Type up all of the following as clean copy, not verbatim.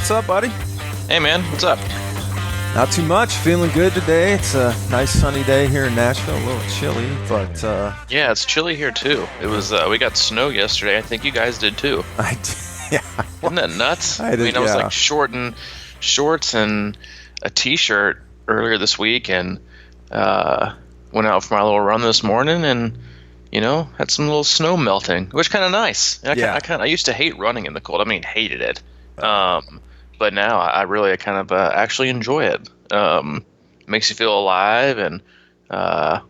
what's up, buddy? Hey, man, what's up? Not too much. Feeling good today. It's a nice sunny day here in Nashville. A little chilly, but yeah, it's chilly here too. It was we got snow yesterday. I think you guys did too. Yeah. Isn't that nuts? I did, I was yeah. like shorts and a t-shirt earlier this week, and went out for my little run this morning, and had some little snow melting, which kind of nice. And I used to hate running in the cold. I mean, hated it. But now I kind of actually enjoy it. Makes you feel alive, and had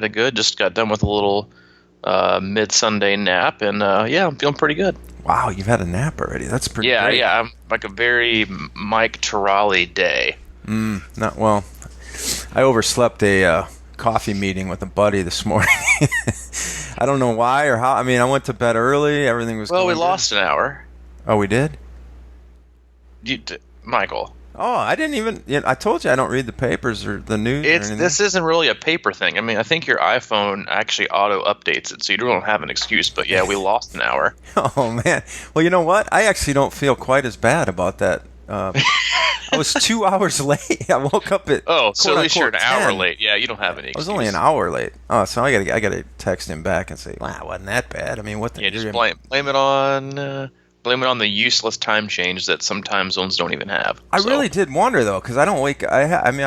a good. Just got done with a little mid-Sunday nap, and I'm feeling pretty good. Wow, you've had a nap already. That's pretty great. Yeah. I'm like a very Mike Terrali day. Not well. I overslept a coffee meeting with a buddy this morning. I don't know why or how. I mean, I went to bed early. Everything was Well, we good. lost an hour. Oh, we did? Michael. Oh, I didn't even. I told you I don't read the papers or the news. This isn't really a paper thing. I mean, I think your iPhone actually auto updates it, so you don't have an excuse. But yeah, we lost an hour. Oh man. Well, you know what? I actually don't feel quite as bad about that. I was 2 hours late. I woke up at so at least you're an 10. hour late. Yeah, you don't have any excuse. I was only an hour late. Oh, so I gotta text him back and say, "Wow, wasn't that bad?" I mean, what the? Yeah, just blame it on the useless time change that some time zones don't even have. I really did wonder though, because I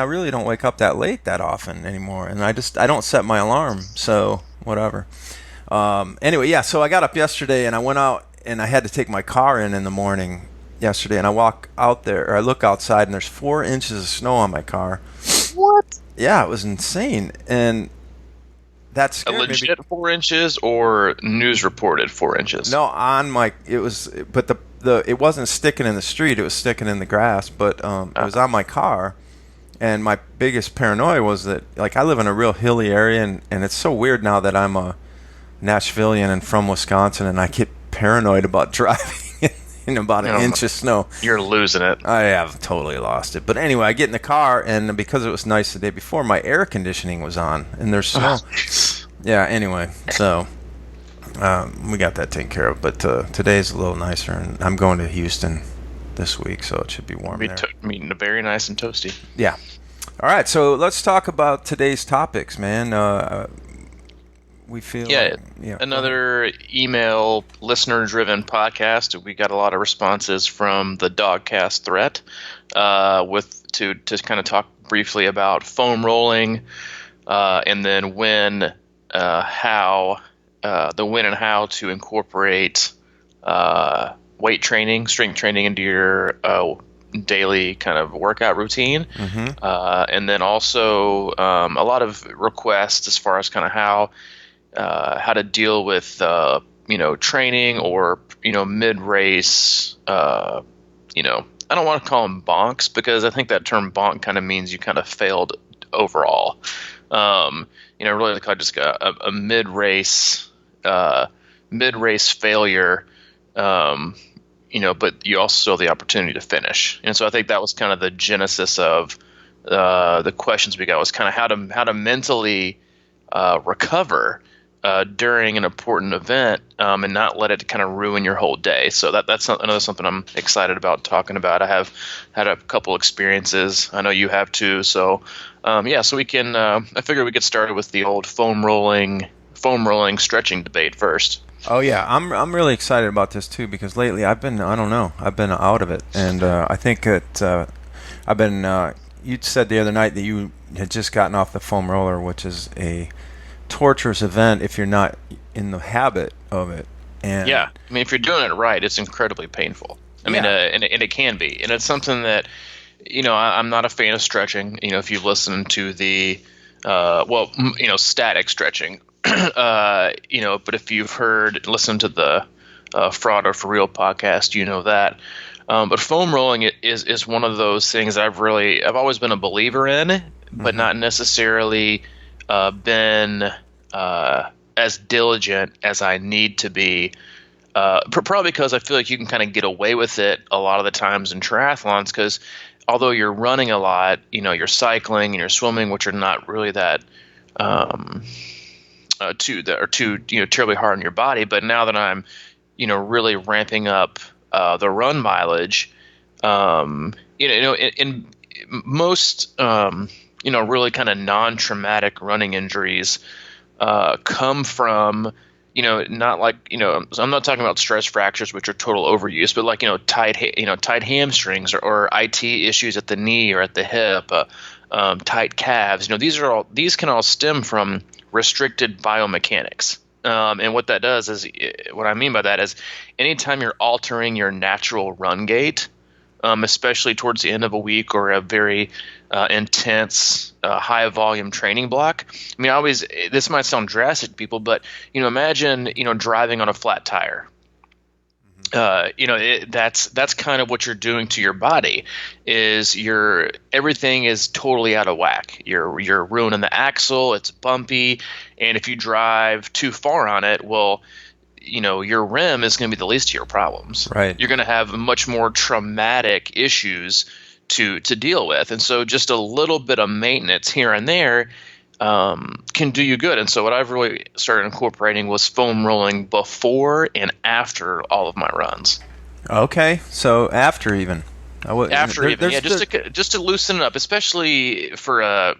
really don't wake up that late that often anymore, and I don't set my alarm, so whatever. Anyway, yeah. So I got up yesterday and I went out and I had to take my car in the morning yesterday, and I walk out there, or I look outside, and there's 4 inches of snow on my car. What? Yeah, it was insane, and that's a legit 4 inches or news reported 4 inches. No, it wasn't sticking in the street; it was sticking in the grass. But it was on my car, and my biggest paranoia was that, like, I live in a real hilly area, and it's so weird now that I'm a Nashvilleian and from Wisconsin, and I get paranoid about driving in about an inch of snow. You're losing it. I have totally lost it. But anyway, I get in the car, and because it was nice the day before, my air conditioning was on, and there's snow. Yeah, anyway, so we got that taken care of. But today's a little nicer, and I'm going to Houston this week, so it should be warm there. Meeting very nice and toasty. Yeah. All right, so let's talk about today's topics, man. We feel another email listener-driven podcast. We got a lot of responses from the Dogcast threat to kind of talk briefly about foam rolling, and then when and how to incorporate weight training, strength training into your daily kind of workout routine. And then also a lot of requests as far as kind of how to deal with training or mid-race. I don't want to call them bonks, because I think that term bonk kind of means you kind of failed overall. Really like just a mid-race failure. But you also still have the opportunity to finish. And so I think that was kind of the genesis of the questions we got, was kind of how to mentally recover during an important event, and not let it kind of ruin your whole day. So that's another something I'm excited about talking about. I have had a couple experiences. I know you have too. So so we can. I figured we get started with the old foam rolling stretching debate first. Oh yeah, I'm really excited about this too, because lately I've been out of it, and I think that I've been. You said the other night that you had just gotten off the foam roller, which is a torturous event if you're not in the habit of it. And yeah, I mean, if you're doing it right, it's incredibly painful. I mean, and it can be, and it's something that I'm not a fan of stretching. If you've listened to the static stretching. But if you've listened to the Fraud or For Real podcast, you know that. But foam rolling is one of those things I've always been a believer in, but not necessarily been as diligent as I need to be. Probably because I feel like you can kind of get away with it a lot of the times in triathlons, because although you're running a lot, you're cycling and you're swimming, which are not really that too terribly hard on your body. But now that I'm really ramping up the run mileage, In most really kind of non-traumatic running injuries come from, not like, so I'm not talking about stress fractures, which are total overuse, but like, tight hamstrings or IT issues at the knee or at the hip, tight calves. These can all stem from restricted biomechanics. And what that does is, what I mean by that is, anytime you're altering your natural run gait, especially towards the end of a week or a very intense, high volume training block. I mean, this might sound drastic to people, but imagine driving on a flat tire. That's kind of what you're doing to your body. Everything is totally out of whack. You're ruining the axle. It's bumpy, and if you drive too far on it, well, your rim is going to be the least of your problems. Right. You're going to have much more traumatic issues to deal with. And so just a little bit of maintenance here and there can do you good. And so what I've really started incorporating was foam rolling before and after all of my runs. Okay. So after even. Just to loosen it up, especially for a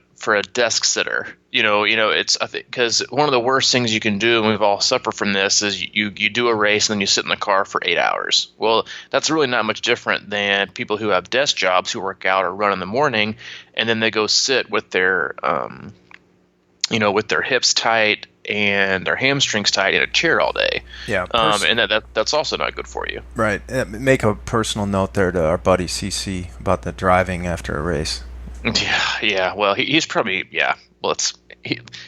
desk sitter. It's, I think, because one of the worst things you can do, and we've all suffered from this, is you do a race and then you sit in the car for 8 hours. Well, that's really not much different than people who have desk jobs who work out or run in the morning, and then they go sit with their with their hips tight and their hamstrings tight in a chair all day. Yeah. And that's also not good for you. Right. Make a personal note there to our buddy CC about the driving after a race. Yeah. Well, he's probably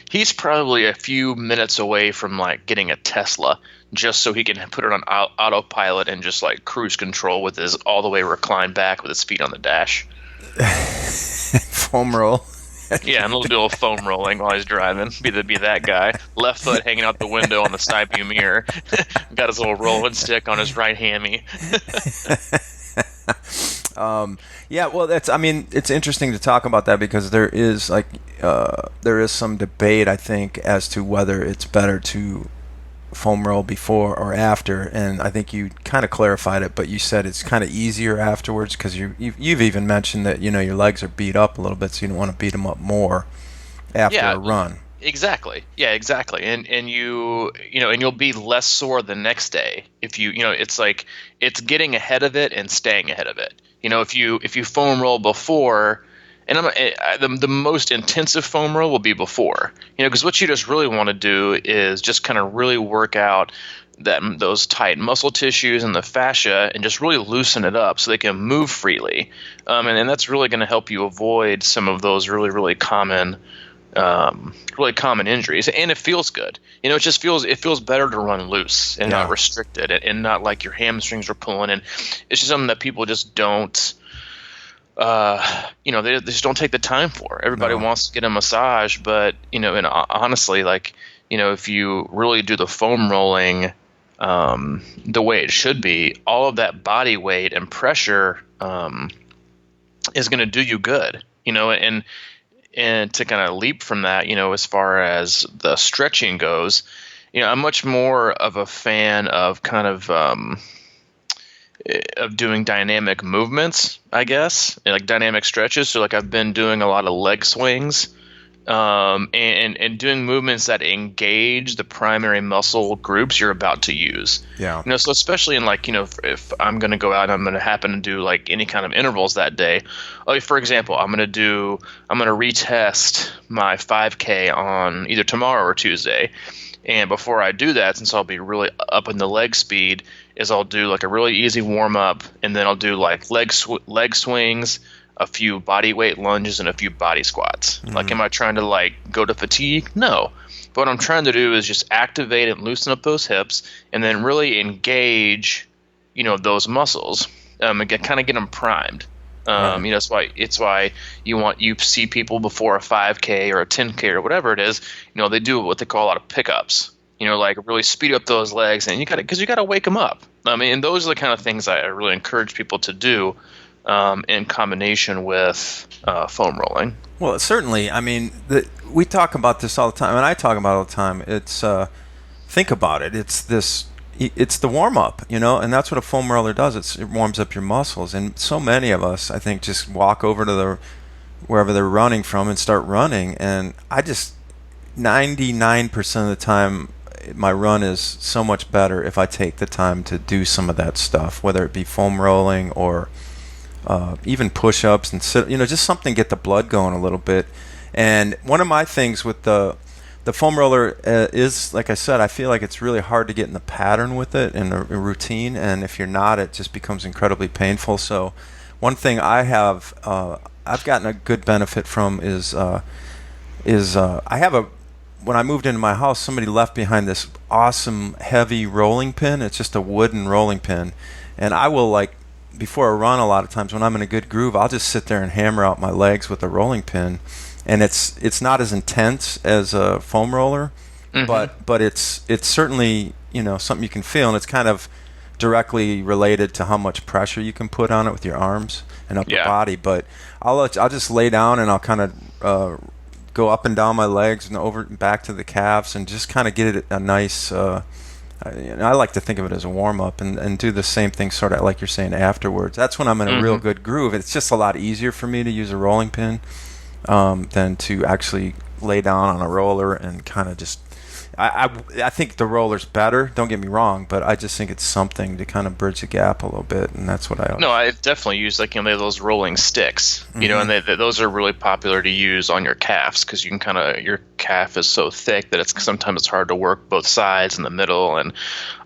he's probably a few minutes away from like getting a Tesla just so he can put it on autopilot and just like cruise control with his all the way reclined back with his feet on the dash. Foam roll. Yeah, and a little bit of foam rolling while he's driving. Be that guy. Left foot hanging out the window on the side view mirror. Got his little rolling stick on his right hammy. Yeah, well, it's interesting to talk about that because there is some debate, I think, as to whether it's better to foam roll before or after, and I think you kind of clarified it, but you said it's kind of easier afterwards because you've even mentioned that your legs are beat up a little bit, so you don't want to beat them up more after a run. Exactly. Yeah, exactly. And you'll be less sore the next day if it's like it's getting ahead of it and staying ahead of it. If you foam roll before, and the most intensive foam roll will be before, because what you just really want to do is just kind of really work out those tight muscle tissues and the fascia and just really loosen it up so they can move freely. And that's really going to help you avoid some of those really, really common injuries, and it feels good. It feels better to run loose and not restricted, and not like your hamstrings are pulling. And it's just something that people just don't, they just don't take the time for. Everybody wants to get a massage, but and honestly, if you really do the foam rolling the way it should be, all of that body weight and pressure is going to do you good. And to kind of leap from that, as far as the stretching goes, I'm much more of a fan of kind of doing dynamic movements, I guess, like dynamic stretches. So like I've been doing a lot of leg swings, and doing movements that engage the primary muscle groups you're about to use. Yeah. So especially in if I'm going to go out and I'm going to happen to do like any kind of intervals that day. Like for example, I'm going to retest my 5K on either tomorrow or Tuesday. And before I do that, since I'll be really up in the leg speed, is I'll do like a really easy warm up, and then I'll do like leg swings, a few body weight lunges, and a few body squats. Mm-hmm. Like, am I trying to go to fatigue? No. But what I'm trying to do is just activate and loosen up those hips, and then really engage, those muscles, and kind of get them primed. It's why you see people before a 5K or a 10K or whatever it is, they do what they call a lot of pickups. Like really speed up those legs, and you gotta wake them up. And those are the kind of things I really encourage people to do. In combination with foam rolling. Well, certainly. We talk about this all the time, and I talk about it all the time. It's think about it. It's this it's the warm up, and that's what a foam roller does. It warms up your muscles, and so many of us, I think, just walk over to the wherever they're running from and start running. And I just 99% of the time, my run is so much better if I take the time to do some of that stuff, whether it be foam rolling or even push-ups and sit, just something to get the blood going a little bit. And one of my things with the foam roller is, like I said, I feel like it's really hard to get in the pattern with it and a routine. And if you're not, it just becomes incredibly painful. So one thing I've gotten a good benefit from is I have when I moved into my house, somebody left behind this awesome heavy rolling pin. It's just a wooden rolling pin. And I will, like, before a run, a lot of times when I'm in a good groove, I'll just sit there and hammer out my legs with a rolling pin. And it's not as intense as a foam roller, but it's certainly, something you can feel, and it's kind of directly related to how much pressure you can put on it with your arms and upper body. But I'll just lay down and I'll kind of go up and down my legs and over and back to the calves and just kind of get it a nice. I like to think of it as a warm up and do the same thing sort of like you're saying afterwards. That's when I'm in a real good groove. It's just a lot easier for me to use a rolling pin than to actually lay down on a roller and kind of just. I think the roller's better. Don't get me wrong, but I just think it's something to kind of bridge the gap a little bit, and that's what I. No, I definitely use they have those rolling sticks, and those are really popular to use on your calves because you can your calf is so thick that sometimes it's hard to work both sides and the middle, and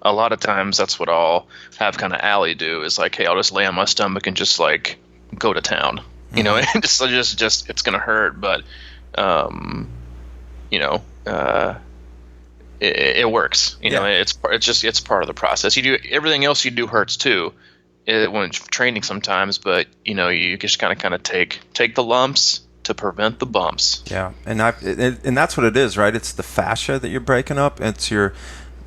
a lot of times that's what I'll have kind of Allie do is like, hey, I'll just lay on my stomach and just like go to town, and just it's gonna hurt, but it works, it's part of the process. You do everything else you do hurts too, when training sometimes, but you just kind of take the lumps to prevent the bumps. Yeah, and that's what it is, right? It's the fascia that you're breaking up. It's your,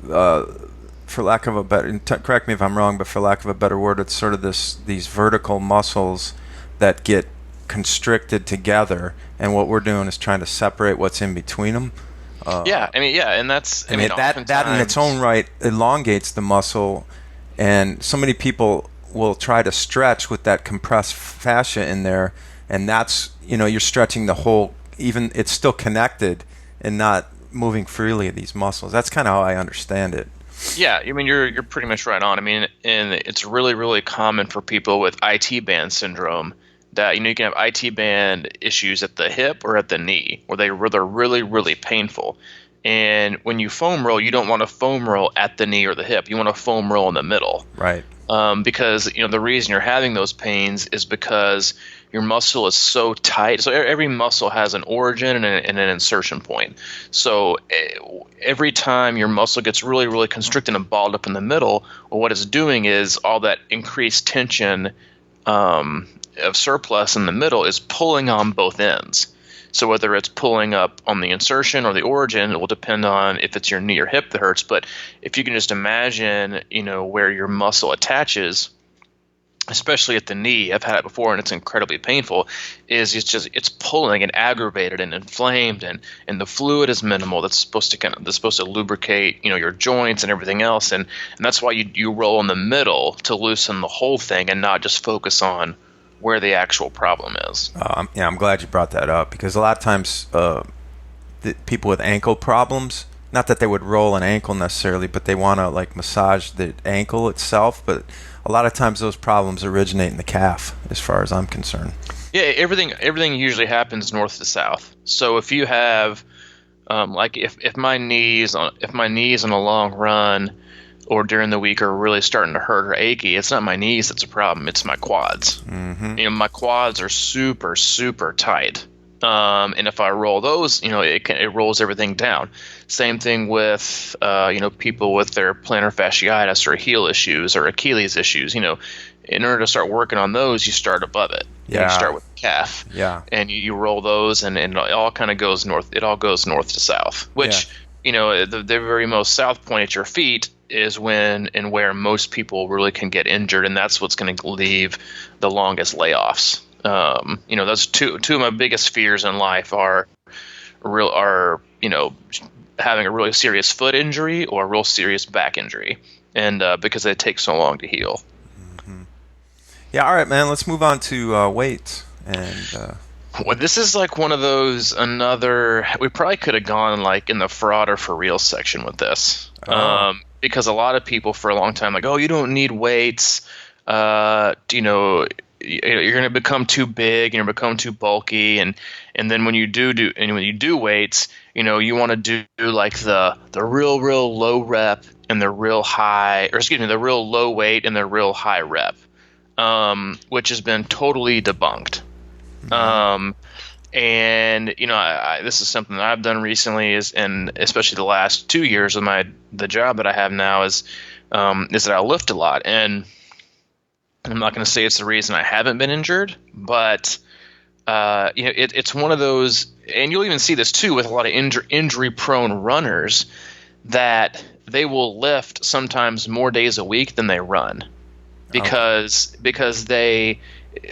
for lack of a better, correct me if I'm wrong, but for lack of a better word, it's sort of these vertical muscles that get constricted together, and what we're doing is trying to separate what's in between them. And that's that in its own right elongates the muscle, and so many people will try to stretch with that compressed fascia in there, and that's you're stretching the whole, even it's still connected and not moving freely of these muscles. That's kind of how I understand it. Yeah, you're pretty much right on. And it's really, really common for people with IT band syndrome that you can have IT band issues at the hip or at the knee, where they're really, really painful. And when you foam roll, you don't want to foam roll at the knee or the hip. You want to foam roll in the middle. Right. Because the reason you're having those pains is because your muscle is so tight. So every muscle has an origin and an insertion point. So every time your muscle gets really, really constricted and balled up in the middle, well, what it's doing is all that increased tension of surplus in the middle is pulling on both ends. So whether it's pulling up on the insertion or the origin, it will depend on if it's your knee or hip that hurts. But if you can just imagine, where your muscle attaches, especially at the knee, I've had it before and it's incredibly painful, it's pulling and aggravated and inflamed, and the fluid is minimal that's supposed to lubricate, your joints and everything else. And that's why you roll in the middle to loosen the whole thing and not just focus on where the actual problem is. I'm glad you brought that up, because a lot of times people with ankle problems, not that they would roll an ankle necessarily, but they want to like massage the ankle itself, but a lot of times those problems originate in the calf, as far as I'm concerned. Yeah, everything usually happens north to south. So if you have like if my knees on a long run or during the week are really starting to hurt or achy, it's not my knees that's a problem, it's my quads. Mm-hmm. My quads are super, super tight. And if I roll those, it rolls everything down. Same thing with, people with their plantar fasciitis or heel issues or Achilles issues. In order to start working on those, you start above it. Yeah. You start with the calf. Yeah. And you roll those, and it all kind of goes north. It all goes north to south, which, the very most south point at your feet is when and where most people really can get injured, and that's what's going to leave the longest layoffs. Those two of my biggest fears in life are having a really serious foot injury or a real serious back injury. and because they take so long to heal. Yeah, all right, man. Let's move on to weights. And Well, this is like one of those another. We probably could have gone like in the fraud or for real section with this, oh, because a lot of people for a long time like, oh, you don't need weights. You're going to become too big, you're going to become too bulky, and then when you do weights, you want to do like the real low rep and the real high, or excuse me, the real low weight and the real high rep, which has been totally debunked. And this is something that I've done recently, and especially the last 2 years of the job that I have now is that I lift a lot, and I'm not going to say it's the reason I haven't been injured, but it's one of those, and you'll even see this too with a lot of injury-prone runners, that they will lift sometimes more days a week than they run, because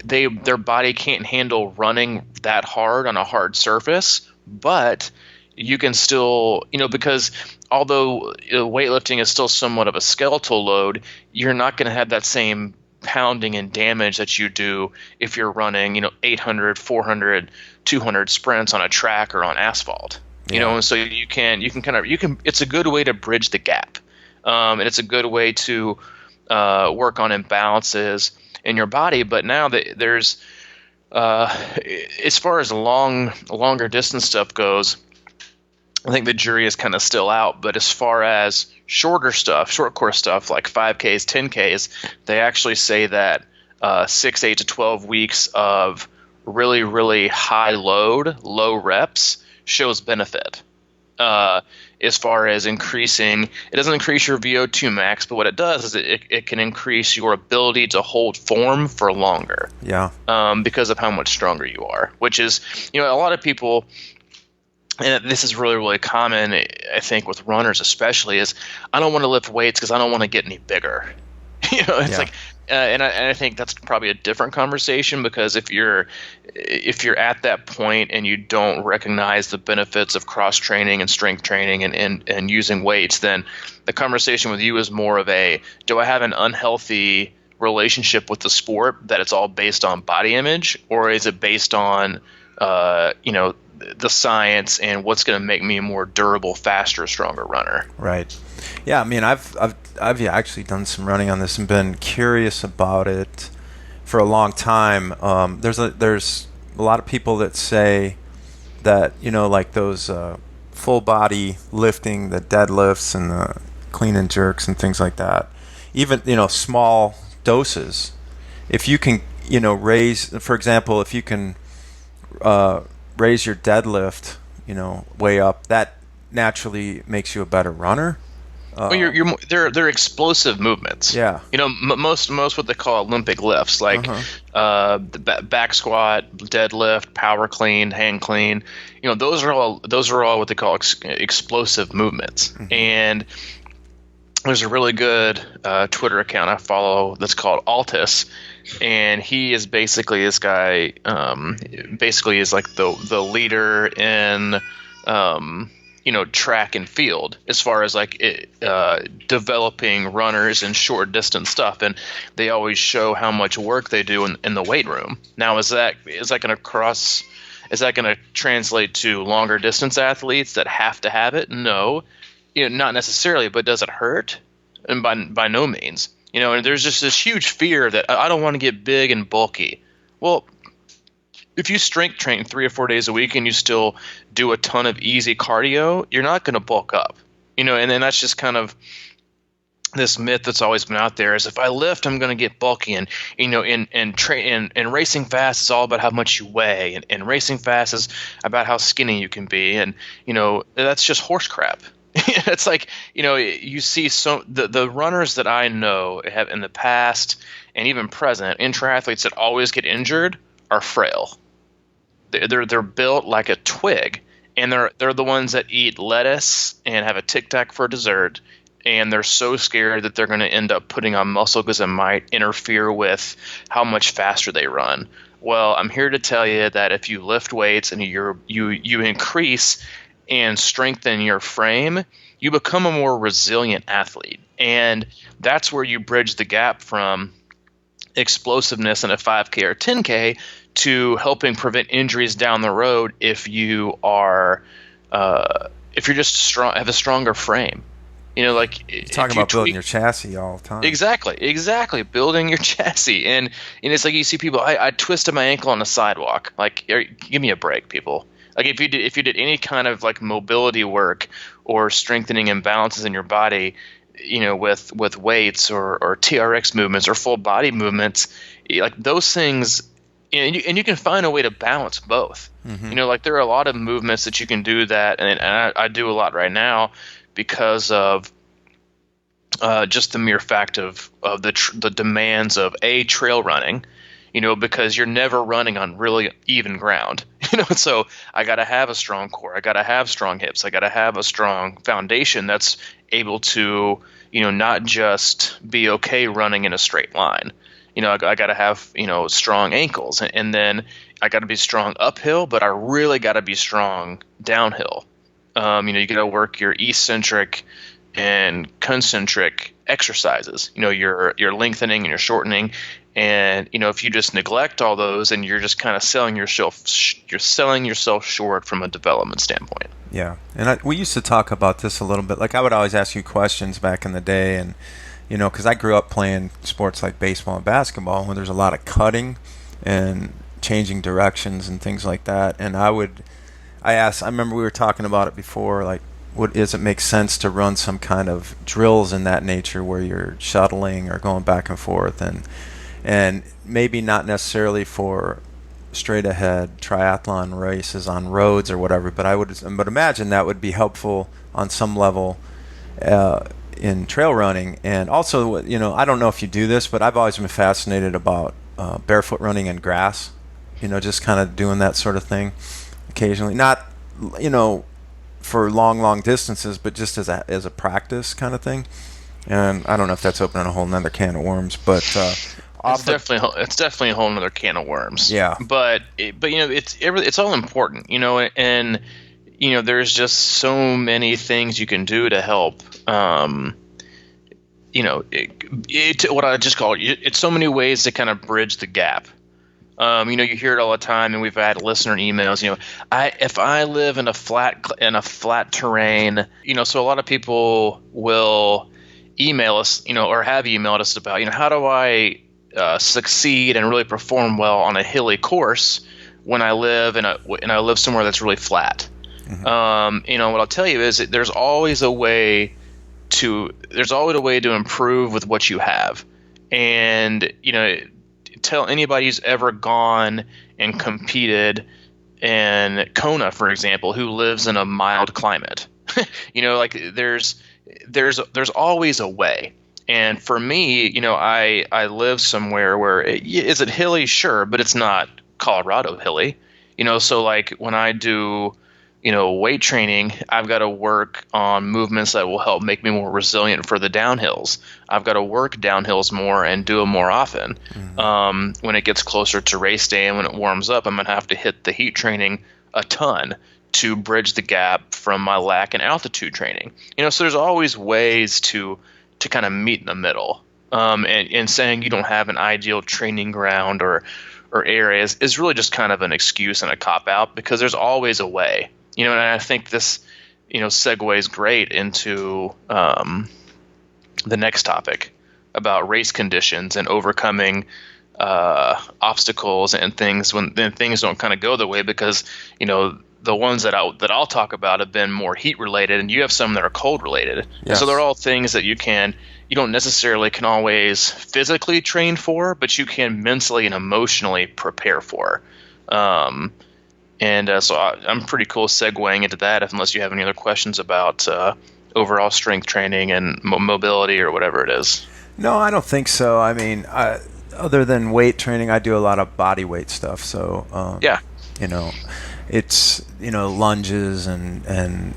their body can't handle running that hard on a hard surface. But you can still, because although weightlifting is still somewhat of a skeletal load, you're not going to have that same pounding and damage that you do if you're running 800, 400, 200 sprints on a track or on asphalt. And so you can it's a good way to bridge the gap, and it's a good way to work on imbalances in your body. But now that there's as far as longer distance stuff goes, I think the jury is kind of still out. But as far as short course stuff like 5Ks, 10Ks, they actually say that 6, 8 to 12 weeks of really, really high load, low reps shows benefit. As far as it doesn't increase your VO2 max, but what it does is it can increase your ability to hold form for longer. Yeah. Because of how much stronger you are, which is, a lot of people, and this is really, really common, I think, with runners especially, is I don't want to lift weights because I don't want to get any bigger. It's like, and I think that's probably a different conversation, because if you're at that point and you don't recognize the benefits of cross training and strength training and using weights, then the conversation with you is more of do I have an unhealthy relationship with the sport that it's all based on body image, or is it based on the science and what's going to make me a more durable, faster, stronger runner? Right. Yeah, I mean, I've actually done some running on this and been curious about it for a long time. There's a lot of people that say that like those full body lifting, the deadlifts and the clean and jerks and things like that. Even small doses. If you can raise, for example, if you can raise your deadlift way up, that naturally makes you a better runner. Well, they're explosive movements. Yeah. Most what they call Olympic lifts, like the back squat, deadlift, power clean, hang clean. Those are all what they call explosive movements. Mm-hmm. And there's a really good Twitter account I follow that's called Altus, and he is basically this guy. Basically, is like the leader in track and field as far as like developing runners and short distance stuff, and they always show how much work they do in the weight room. Now, is that going to translate to longer distance athletes that have to have it? No, not necessarily. But does it hurt? And by no means. And there's just this huge fear that I don't want to get big and bulky. Well, if you strength train 3 or 4 days a week and you still do a ton of easy cardio, you're not going to bulk up. And then that's just kind of this myth that's always been out there, is if I lift, I'm going to get bulky, and and racing fast is all about how much you weigh, and racing fast is about how skinny you can be, and that's just horse crap. It's like, you see the runners that I know have in the past and even present in triathletes that always get injured are frail. They're built like a twig, and they're the ones that eat lettuce and have a Tic Tac for dessert, and they're so scared that they're going to end up putting on muscle because it might interfere with how much faster they run. Well, I'm here to tell you that if you lift weights and you increase and strengthen your frame, you become a more resilient athlete. And that's where you bridge the gap from explosiveness in a 5K or 10K to helping prevent injuries down the road if you are if you're just strong, have a stronger frame. Like You're if talking you about building tweak. your chassis all the time. Exactly, building your chassis. And it's like you see people, I twisted my ankle on the sidewalk. Like, give me a break, people. Like if you did any kind of like mobility work or strengthening imbalances in your body, with weights or TRX movements or full body movements, like those things, and you can find a way to balance both. Like there are a lot of movements that you can do that, and I do a lot right now because of just the mere fact of the demands of trail running, because you're never running on really even ground, so I got to have a strong core, I got to have strong hips, I got to have a strong foundation that's able to, not just be okay running in a straight line. I got to have, strong ankles, and then I got to be strong uphill, but I really got to be strong downhill. You got to work your eccentric and concentric exercises, your lengthening and your shortening. And, if you just neglect all those, and you're just kind of selling yourself short from a development standpoint. Yeah. And we used to talk about this a little bit. Like I would always ask you questions back in the day, and, because I grew up playing sports like baseball and basketball where there's a lot of cutting and changing directions and things like that. And I remember we were talking about it before, like, does it make sense to run some kind of drills in that nature where you're shuttling or going back and forth, and maybe not necessarily for straight ahead triathlon races on roads or whatever, but but imagine that would be helpful on some level in trail running. And also, I don't know if you do this, but I've always been fascinated about barefoot running in grass, just kind of doing that sort of thing occasionally, not for long distances, but just as a practice kind of thing. And I don't know if that's opening a whole nother can of worms, but it's definitely a whole nother can of worms. Yeah. But it's all important, and there's just so many things you can do to help. What I just call it's so many ways to kind of bridge the gap. You hear it all the time, and we've had listener emails. If I live in a flat terrain, so a lot of people will email us, or have emailed us about, how do I succeed and really perform well on a hilly course when I live I live somewhere that's really flat. What I'll tell you is that there's always a way to improve with what you have, and tell anybody who's ever gone and competed in Kona, for example, who lives in a mild climate. Like there's always a way. And for me, I live somewhere where is it hilly? Sure, but it's not Colorado hilly. So like when I do weight training, I've got to work on movements that will help make me more resilient for the downhills. I've got to work downhills more and do them more often. When it gets closer to race day and when it warms up, I'm going to have to hit the heat training a ton to bridge the gap from my lack in altitude training. So there's always ways to kind of meet in the middle. And saying you don't have an ideal training ground or areas is really just kind of an excuse and a cop-out, because there's always a way. And I think this, segues great into the next topic about race conditions and overcoming obstacles and things when things don't kind of go the way, because the ones that I'll talk about have been more heat related, and you have some that are cold related. Yes. And so they're all things that you don't necessarily can always physically train for, but you can mentally and emotionally prepare for. So I'm pretty cool segueing into that, unless you have any other questions about overall strength training and mobility or whatever it is. No, I don't think so. I mean, other than weight training, I do a lot of body weight stuff. So yeah, it's lunges and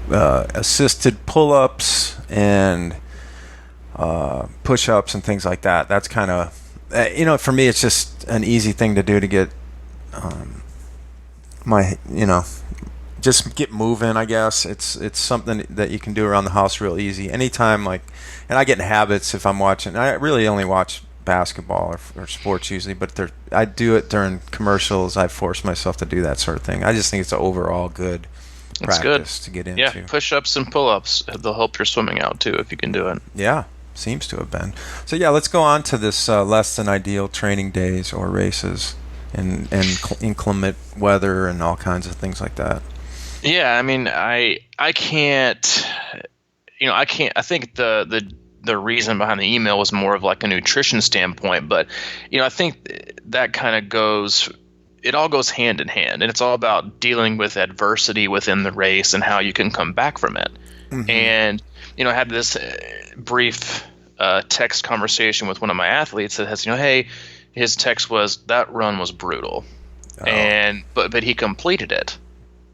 assisted pull-ups and push-ups and things like that. That's kind of for me, it's just an easy thing to do to get my just get moving. I guess it's something that you can do around the house real easy. Anytime, like, and I get in habits if I'm watching. I really only watch basketball or sports usually, but I do it during commercials. I force myself to do that sort of thing. I just think it's an overall good practice to get into. Yeah, push-ups and pull-ups, they'll help your swimming out too if you can do it. Yeah, seems to have been. So yeah, let's go on to this less than ideal training days or races and inclement weather and all kinds of things like that. Yeah, I mean, I can't, I think the reason behind the email was more of like a nutrition standpoint, but I think that kind of it all goes hand in hand, and it's all about dealing with adversity within the race and how you can come back from it. Mm-hmm. And I had this brief text conversation with one of my athletes that has, hey, his text was, that run was brutal, and but he completed it,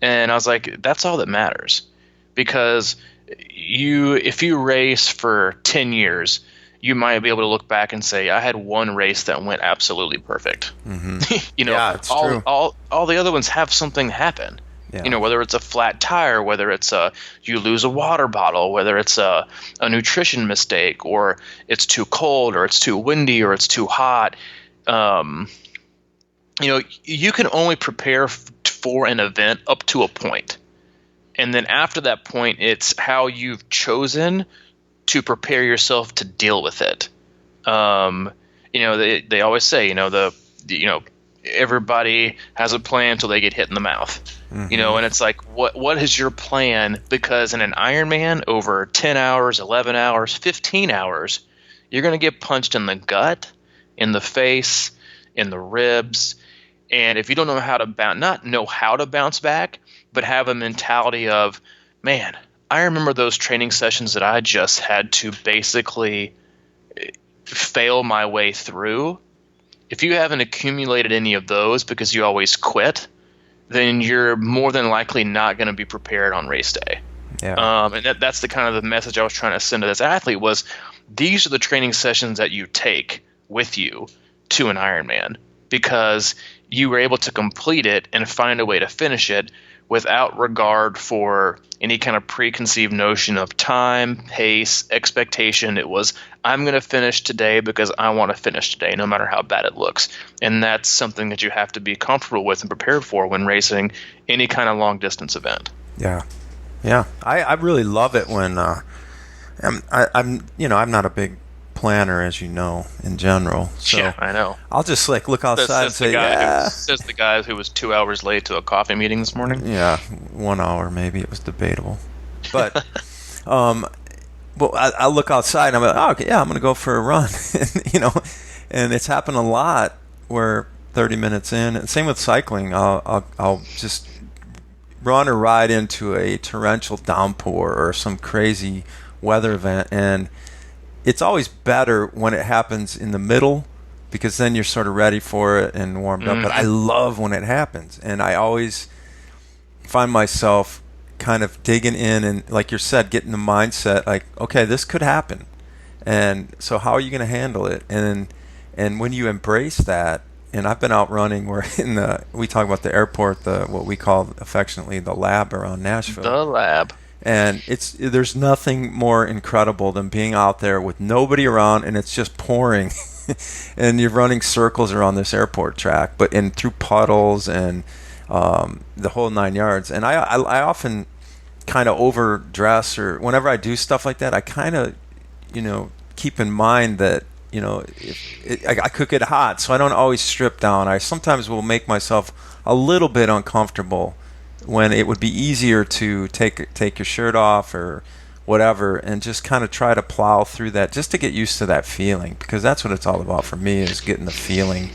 and I was like, that's all that matters, because if you race for 10 years, you might be able to look back and say, I had one race that went absolutely perfect. Mm-hmm. Yeah, it's true. All the other ones have something happen. Yeah. Whether it's a flat tire, whether it's you lose a water bottle, whether it's a nutrition mistake, or it's too cold, or it's too windy, or it's too hot. You can only prepare for an event up to a point. And then after that point, it's how you've chosen to prepare yourself to deal with it. They always say, everybody has a plan until they get hit in the mouth. Mm-hmm. And it's like, what is your plan? Because in an Ironman, over 10 hours, 11 hours, 15 hours, you're going to get punched in the gut, in the face, in the ribs. And if you don't know how to not know how to bounce back, but have a mentality of, man, I remember those training sessions that I just had to basically fail my way through. If you haven't accumulated any of those because you always quit, then you're more than likely not going to be prepared on race day. Yeah. And that's the kind of the message I was trying to send to this athlete was, these are the training sessions that you take with you to an Ironman, because you were able to complete it and find a way to finish it without regard for any kind of preconceived notion of time, pace, expectation. It was, I'm going to finish today because I want to finish today, no matter how bad it looks. And that's something that you have to be comfortable with and prepared for when racing any kind of long distance event. Yeah. Yeah. I really love it when I'm not a big planner, as you know, in general. So yeah, I know. I'll just look outside and say, says the guy who was 2 hours late to a coffee meeting this morning. Yeah, 1 hour maybe. It was debatable. But I look outside and I'm like, oh, okay, yeah, I'm going to go for a run. And it's happened a lot where 30 minutes in, and same with cycling, I'll just run or ride into a torrential downpour or some crazy weather event, and it's always better when it happens in the middle, because then you're sort of ready for it and warmed up. But I love when it happens, and I always find myself kind of digging in and, like you said, getting the mindset like, okay, this could happen, and so how are you going to handle it? And when you embrace that, and I've been out running, we're we talk about the airport, what we call affectionately the lab around Nashville. The lab. And there's nothing more incredible than being out there with nobody around, and it's just pouring, and you're running circles around this airport track, but through puddles and the whole 9 yards. And I often kind of overdress, or whenever I do stuff like that, I kind of keep in mind that I could get hot, so I don't always strip down. I sometimes will make myself a little bit uncomfortable when it would be easier to take your shirt off or whatever, and just kind of try to plow through that, just to get used to that feeling, because that's what it's all about for me, is getting the feeling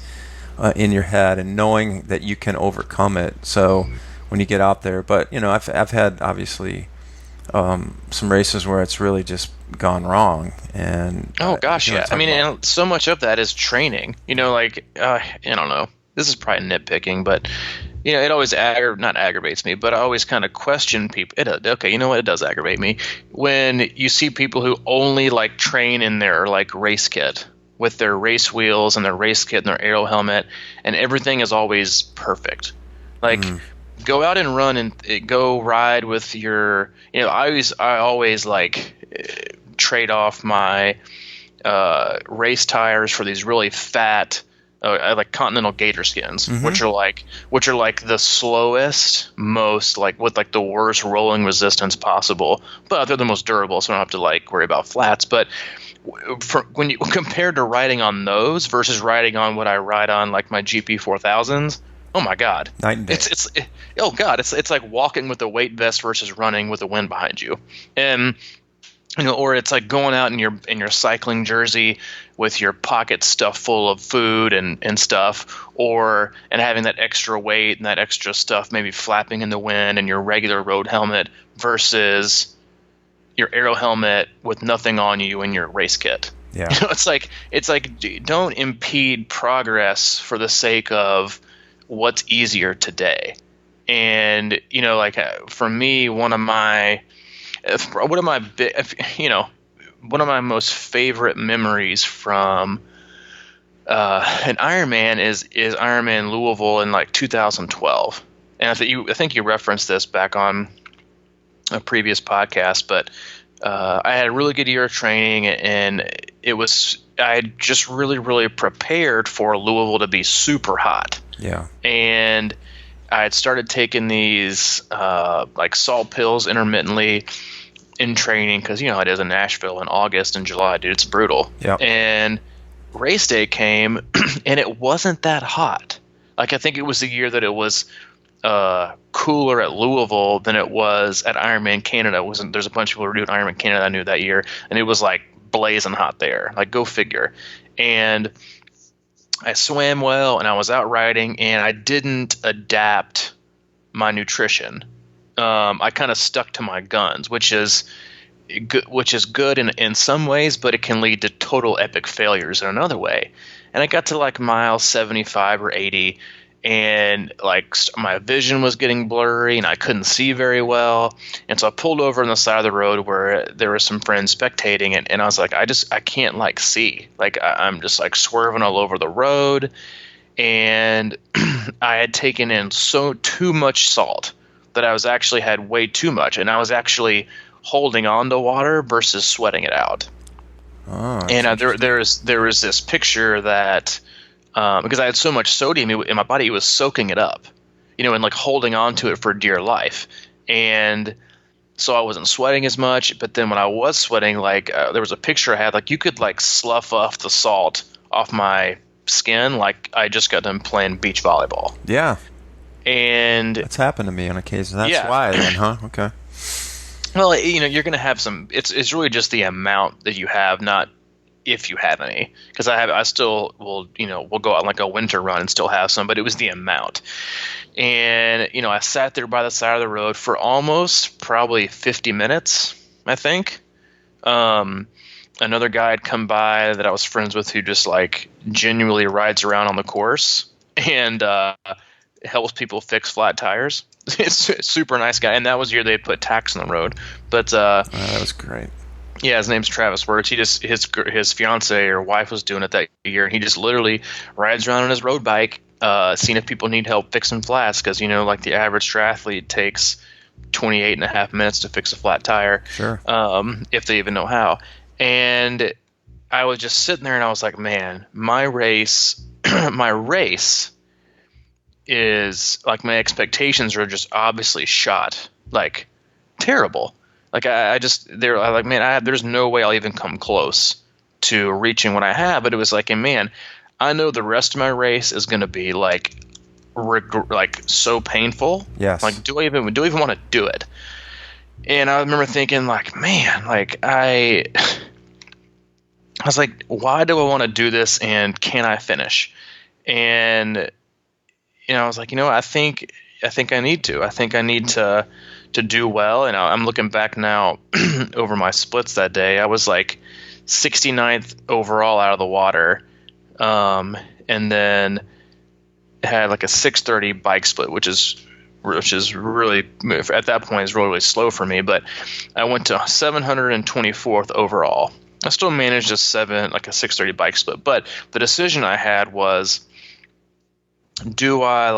in your head and knowing that you can overcome it. So when you get out there, but I've had obviously some races where it's really just gone wrong, and yeah. I mean, and so much of that is training. I don't know. This is probably nitpicking, but it always not aggravates me, but I always kind of question people. It does aggravate me when you see people who only train in their race kit, with their race wheels and their race kit and their aero helmet, and everything is always perfect. go out and run and go ride with your. I always like trade off my race tires for these really fat. I like Continental Gator skins, which are like the slowest, most like with like the worst rolling resistance possible, but they're the most durable, so I don't have to like worry about flats. But when you compared to riding on those versus riding on what I ride on, like my GP 4000s, oh my god, Night and day. Oh god, it's like walking with a weight vest versus running with the wind behind you, and or it's like going out in your cycling jersey with your pockets stuffed full of food and stuff, and having that extra weight and that extra stuff maybe flapping in the wind and your regular road helmet versus your aero helmet with nothing on you and your race kit. Yeah. It's like don't impede progress for the sake of what's easier today. And like for me, one of my most favorite memories from an Ironman is Ironman Louisville in like 2012. And I think you referenced this back on a previous podcast, but I had a really good year of training, and I had just really, really prepared for Louisville to be super hot. Yeah. And I had started taking these like salt pills intermittently in training because how it is in Nashville in August and July, dude, it's brutal. Yeah. And race day came, and it wasn't that hot. Like I think it was the year that it was cooler at Louisville than it was at Ironman Canada. There's a bunch of people who were doing Ironman Canada I knew that year, and it was like blazing hot there. Like go figure. And I swam well, and I was out riding, and I didn't adapt my nutrition. I kind of stuck to my guns, which is good in some ways, but it can lead to total epic failures in another way. And I got to like mile 75 or 80, and like my vision was getting blurry, and I couldn't see very well. And so I pulled over on the side of the road where there were some friends spectating, and I was like, I can't like see. Like I'm just like swerving all over the road, and I had taken in too much salt that I was actually had way too much, and I was actually holding on to water versus sweating it out. Oh, and there was this picture that because I had so much sodium in my body, it was soaking it up, and like holding on to it for dear life. And so I wasn't sweating as much. But then when I was sweating, like there was a picture I had, like you could like slough off the salt off my skin, like I just got done playing beach volleyball. Yeah. And it's happened to me on occasion. That's yeah. why then, huh? Okay. Well, you're going to have some. It's really just the amount that you have, not if you have any. Because I still will go out on like a winter run and still have some, but it was the amount. And I sat there by the side of the road for almost probably 50 minutes, I think. Another guy had come by that I was friends with who just like genuinely rides around on the course and helps people fix flat tires. It's a super nice guy, and that was the year they put tax on the road. But that was great. Yeah, his name's Travis Wirtz. He just his fiance or wife was doing it that year, and he just literally rides around on his road bike, seeing if people need help fixing flats, because like the average triathlete takes 28 and a half minutes to fix a flat tire, sure, if they even know how. And I was just sitting there, and I was like, man, my race is like my expectations are just obviously shot like terrible. Like they're like, man, there's no way I'll even come close to reaching what I have. But it was like, and man, I know the rest of my race is going to be like so painful. Yes. Like, do I even want to do it? And I remember thinking like, man, like I was like, why do I want to do this, and can I finish? And I was like, I think I need to. I think I need to do well. And I'm looking back now over my splits that day. I was like 69th overall out of the water, and then had like a 6:30 bike split, which is really, at that point, is really, really slow for me. But I went to 724th overall. I still managed a 6:30 bike split. But the decision I had was, do I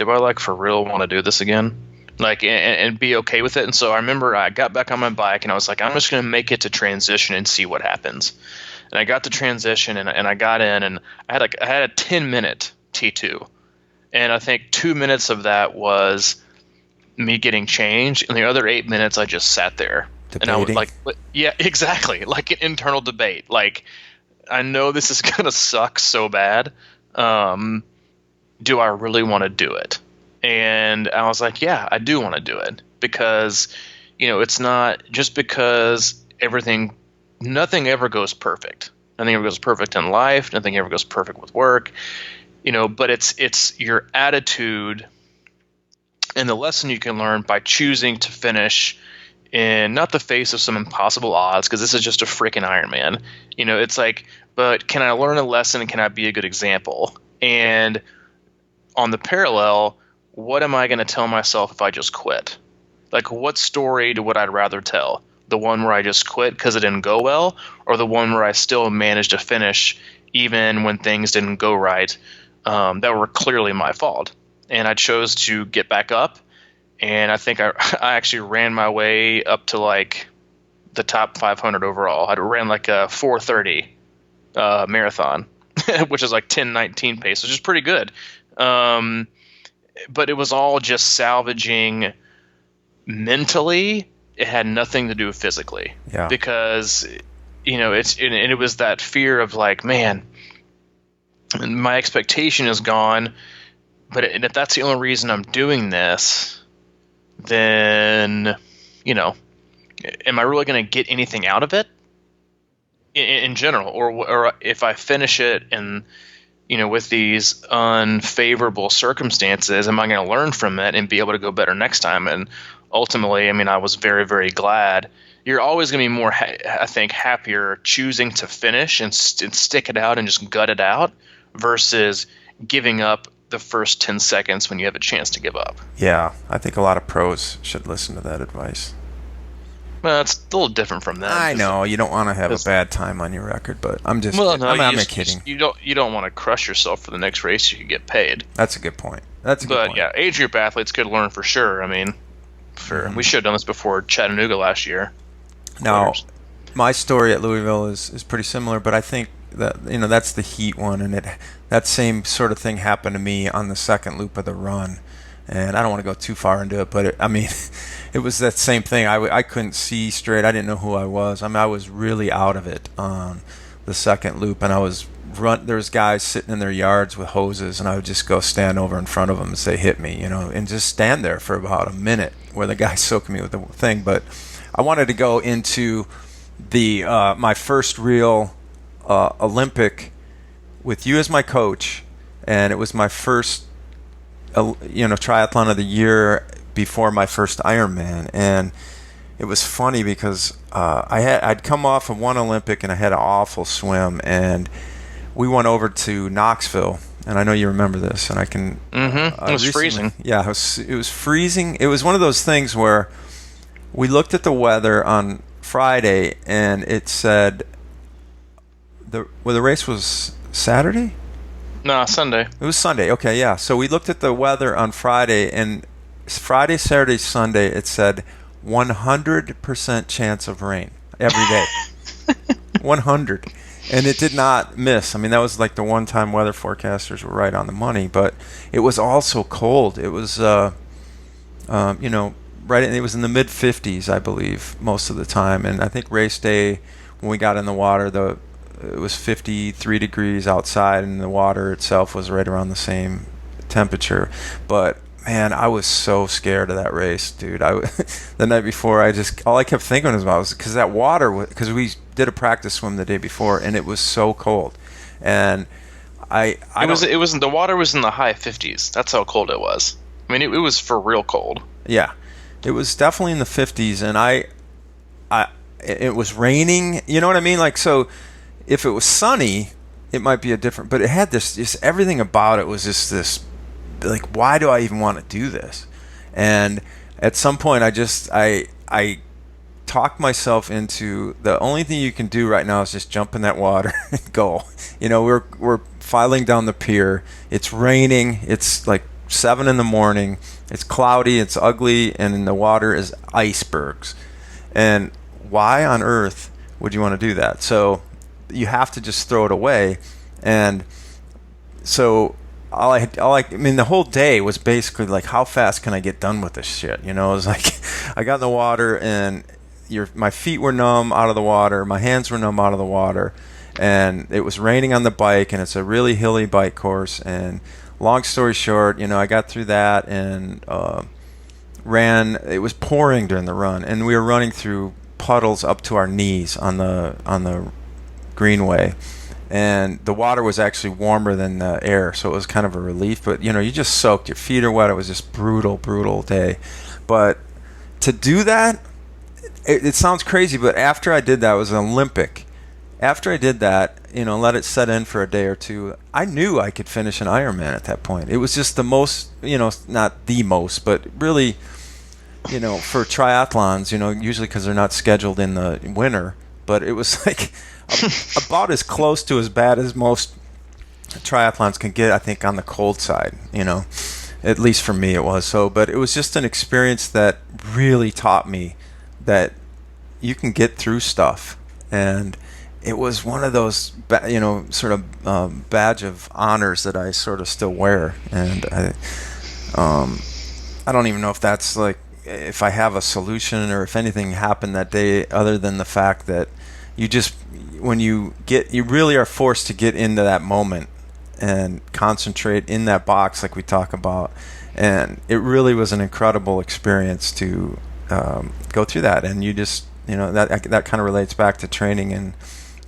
do I like for real want to do this again? Like, and be okay with it. And so I remember I got back on my bike and I was like, I'm just going to make it to transition and see what happens. And I got to transition and I got in and I had a 10-minute T2. And I think 2 minutes of that was me getting changed. And the other 8 minutes I just sat there. Debating. And I was like, yeah, exactly. Like an internal debate. Like, I know this is going to suck so bad. Do I really want to do it? And I was like, yeah, I do want to do it because, it's not just because nothing ever goes perfect. Nothing ever goes perfect in life. Nothing ever goes perfect with work, but it's your attitude and the lesson you can learn by choosing to finish in not the face of some impossible odds, because this is just a freaking Ironman. It's like, but can I learn a lesson and can I be a good example? And on the parallel, what am I going to tell myself if I just quit? Like, what story would I rather tell? The one where I just quit because it didn't go well, or the one where I still managed to finish even when things didn't go right, that were clearly my fault? And I chose to get back up, and I think I actually ran my way up to like the top 500 overall. I ran like a 4:30 marathon, which is like 10:19 pace, which is pretty good. But it was all just salvaging mentally. It had nothing to do with physically. Yeah. Because, it was that fear of like, man, my expectation is gone. But if that's the only reason I'm doing this, then, am I really going to get anything out of it in general? Or if I finish it and, with these unfavorable circumstances, am I going to learn from it and be able to go better next time? And ultimately, I was very, very glad. You're always going to be more, I think, happier choosing to finish and stick it out and just gut it out versus giving up the first 10 seconds when you have a chance to give up. Yeah, I think a lot of pros should listen to that advice. Well, it's a little different from that. I know you don't want to have a bad time on your record, but I'm just I'm kidding. You don't want to crush yourself for the next race. You could get paid. That's a good point. But yeah, age group athletes could learn for sure. We should have done this before Chattanooga last year. Now, my story at Louisville is pretty similar, but I think that that's the heat one, and that same sort of thing happened to me on the second loop of the run. And I don't want to go too far into it, but it was that same thing. I couldn't see straight. I didn't know who I was. I was really out of it on the second loop, and there was guys sitting in their yards with hoses, and I would just go stand over in front of them and say, hit me, and just stand there for about a minute where the guy's soaking me with the thing. But I wanted to go into the my first real Olympic with you as my coach, and it was my first triathlon of the year before my first Ironman. And it was funny because I'd come off of one Olympic and I had an awful swim, and we went over to Knoxville, and I know you remember this, and I can it was freezing. Yeah, it was freezing. It was one of those things where we looked at the weather on Friday and it said the race was Saturday? No, Sunday. It was Sunday. Okay, yeah. So we looked at the weather on Friday, and Friday, Saturday, Sunday, it said 100% chance of rain every day. 100. And it did not miss. That was like the one time weather forecasters were right on the money, but it was also cold. It was, right, it was in the mid 50s, I believe, most of the time. And I think race day, when we got in the water, it was 53 degrees outside, and the water itself was right around the same temperature. But man, I was so scared of that race, dude. The night before, all I kept thinking about was because that water, because we did a practice swim the day before, and it was so cold, and the water was in the high 50s. That's how cold it was. It was for real cold. Yeah, it was definitely in the 50s, and it was raining. You know what I mean? Like, so if it was sunny, it might be but it had just everything about it was just this, like, why do I even want to do this? And at some point, I talked myself into the only thing you can do right now is just jump in that water and go. We're filing down the pier. It's raining. It's like 7 in the morning. It's cloudy, it's ugly, and in the water is icebergs. And why on earth would you want to do that? So you have to just throw it away. And so I mean, the whole day was basically like, how fast can I get done with this shit? You know, it was like I got in the water and my feet were numb out of the water, my hands were numb out of the water, and it was raining on the bike, and it's a really hilly bike course. And long story short, you know, I got through that and ran. It was pouring during the run, and we were running through puddles up to our knees on the greenway. And the water was actually warmer than the air, so it was kind of a relief. But, you know, you just soaked. Your feet are wet. It was just brutal day. But to do that, it sounds crazy, but after I did that, it was an Olympic. After I did that, you know, let it set in for a day or two, I knew I could finish an Ironman at that point. It was just the most, you know, not the most, but really, you know, for triathlons, you know, usually because they're not scheduled in the winter, but it was like about as close to as bad as most triathlons can get, I think, on the cold side, you know. At least for me it was. So, but it was just an experience that really taught me that you can get through stuff. And it was one of those, you know, sort of badge of honors that I sort of still wear. And I don't even know if that's like, if I have a solution or if anything happened that day other than the fact that you just, when you really are forced to get into that moment and concentrate in that box like we talk about. And it really was an incredible experience to go through that. And you just, you know, that kind of relates back to training and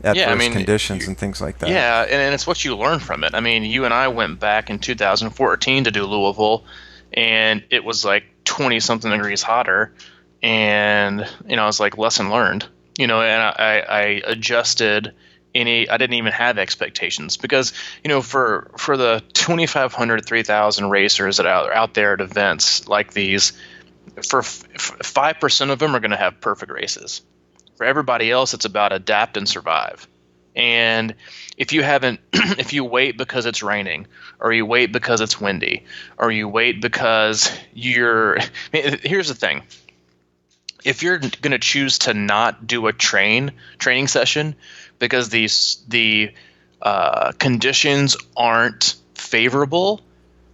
adverse conditions and things like that. Yeah, and it's what you learn from it. I mean, you and I went back in 2014 to do Louisville, and it was like 20-something degrees hotter. And, you know, it's like lesson learned. You know, and I adjusted I didn't even have expectations because, you know, for the 2,500, 3,000 racers that are out there at events like these, for 5% of them are going to have perfect races. For everybody else, it's about adapt and survive. And if you wait because it's raining, or you wait because it's windy, or you wait because here's the thing. If you're going to choose to not do a training session because the conditions aren't favorable,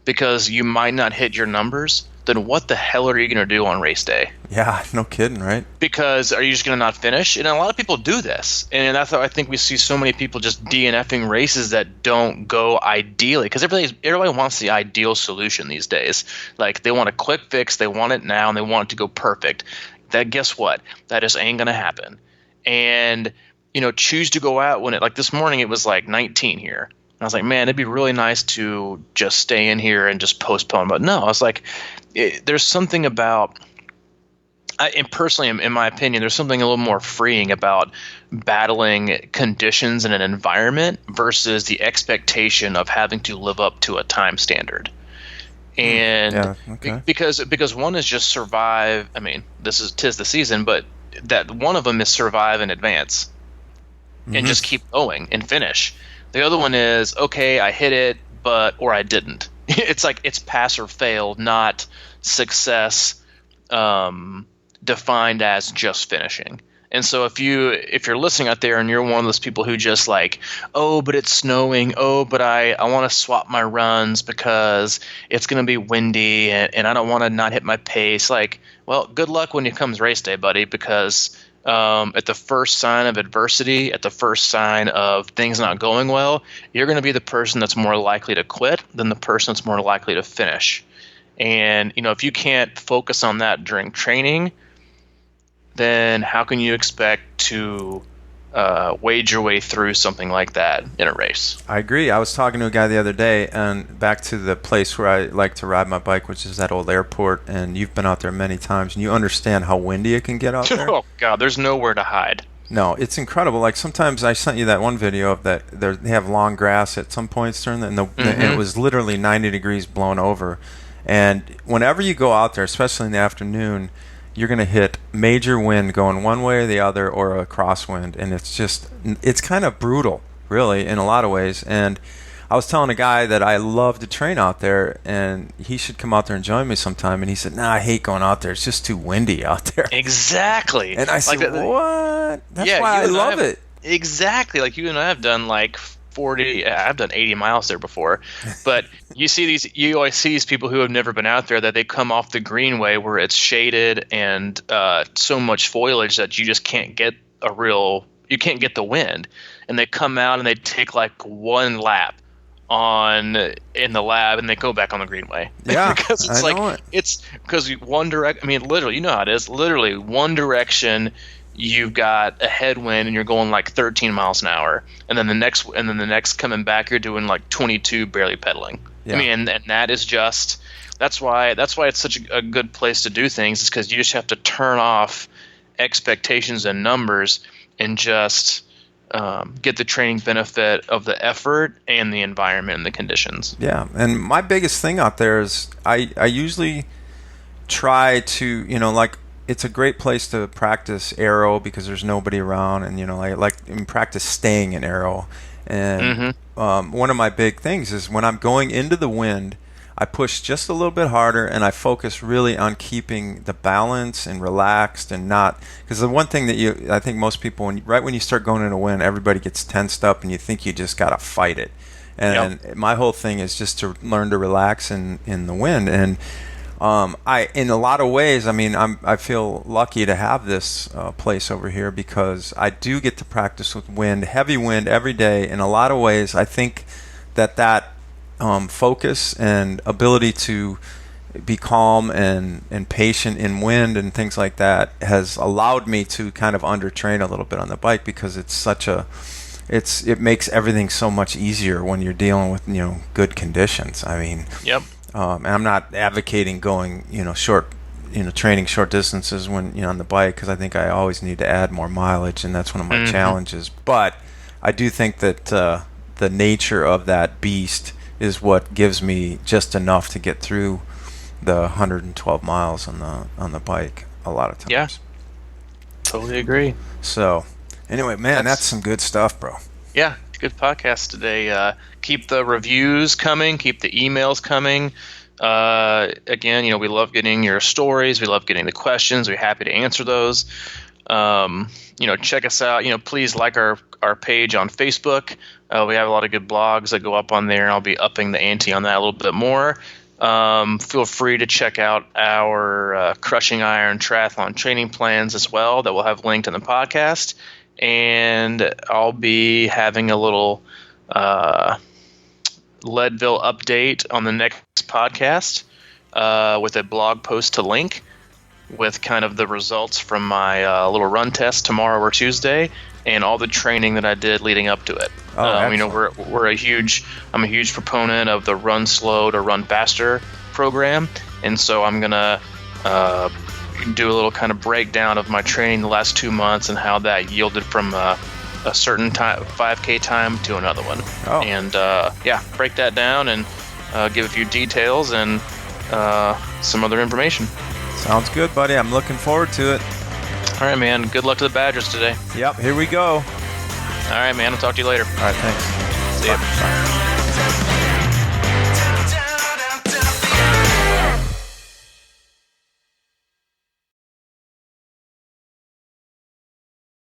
because you might not hit your numbers, then what the hell are you going to do on race day? Yeah, no kidding, right? Because are you just going to not finish? And a lot of people do this. And that's why I think we see so many people just DNFing races that don't go ideally. Because everybody wants the ideal solution these days. Like, they want a quick fix, they want it now, and they want it to go perfect. That, guess what? That just ain't going to happen. And, you know, choose to go out when like this morning it was like 19 here. And I was like, man, it'd be really nice to just stay in here and just postpone. But no, I was like, there's something about, and personally, in my opinion, there's something a little more freeing about battling conditions in an environment versus the expectation of having to live up to a time standard. And because one is just survive. I mean, tis the season, but that one of them is survive in advance and just keep going and finish. The other one is, okay, I hit it, or I didn't. It's like it's pass or fail, not success defined as just finishing. And so if you're listening out there and you're one of those people who just like, oh, but it's snowing, oh, but I want to swap my runs because it's going to be windy and I don't want to not hit my pace, like, well, good luck when it comes race day, buddy, because at the first sign of adversity, at the first sign of things not going well, you're going to be the person that's more likely to quit than the person that's more likely to finish. And, you know, if you can't focus on that during training, then how can you expect to wade your way through something like that in a race? I agree. I was talking to a guy the other day, and back to the place where I like to ride my bike, which is that old airport, and you've been out there many times, and you understand how windy it can get out there. Oh, God, there's nowhere to hide. No, it's incredible. Like, sometimes I sent you that one video of that they have long grass at some points during and it was literally 90 degrees blown over. And whenever you go out there, especially in the afternoon, you're going to hit major wind going one way or the other, or a crosswind, and it's kind of brutal, really, in a lot of ways. And I was telling a guy that I love to train out there, and he should come out there and join me sometime. And he said, "Nah, I hate going out there. It's just too windy out there." Exactly. And I said, "What? That's why I love it." Exactly. Like you and I have done like 40. I've done 80 miles there before, but you always see these people who have never been out there that they come off the greenway where it's shaded and so much foliage that you just can't get you can't get the wind, and they come out and they take like one lap in the lab and they go back on the greenway. Yeah, because it's because one direct. I mean, literally, you know how it is. Literally, one direction. You've got a headwind and you're going like 13 miles an hour, and then the next coming back you're doing like 22 barely pedaling. Yeah. I mean, and that is just that's why it's such a good place to do things, is because you just have to turn off expectations and numbers and just get the training benefit of the effort and the environment and the conditions. Yeah, and my biggest thing out there is I usually try to, like, it's a great place to practice aero because there's nobody around, and like practice staying in aero. And one of my big things is when I'm going into the wind, I push just a little bit harder, and I focus really on keeping the balance and relaxed, and not, because the one thing that I think most people, right when you start going into wind, everybody gets tensed up and you think you just got to fight it. And my whole thing is just to learn to relax in the wind. And in a lot of ways, I mean, I feel lucky to have this place over here, because I do get to practice with heavy wind every day. In a lot of ways, I think that focus and ability to be calm and patient in wind and things like that has allowed me to kind of undertrain a little bit on the bike, because it makes everything so much easier when you're dealing with good conditions. I mean, and I'm not advocating going, training short distances when on the bike, because I think I always need to add more mileage, and that's one of my challenges. But I do think that the nature of that beast is what gives me just enough to get through the 112 miles on the bike a lot of times. Yeah, totally agree. So, anyway, man, that's some good stuff, bro. Yeah, good podcast today. Keep the reviews coming. Keep the emails coming. Again, we love getting your stories. We love getting the questions. We're happy to answer those. Check us out. Please like our page on Facebook. We have a lot of good blogs that go up on there, and I'll be upping the ante on that a little bit more. Feel free to check out our Crushing Iron Triathlon training plans as well, that we'll have linked in the podcast. And I'll be having a little Leadville update on the next podcast with a blog post to link, with kind of the results from my little run test tomorrow or Tuesday, and all the training that I did leading up to it. I'm a huge proponent of the Run Slow to Run Faster program, and so I'm gonna do a little kind of breakdown of my training the last 2 months and how that yielded from a certain time 5K time to another one. And break that down and give a few details and some other information. Sounds good, buddy. I'm looking forward to it. All right, man. Good luck to the Badgers today. Yep, here we go. All right, man. I'll talk to you later. All right, thanks. See ya. Bye.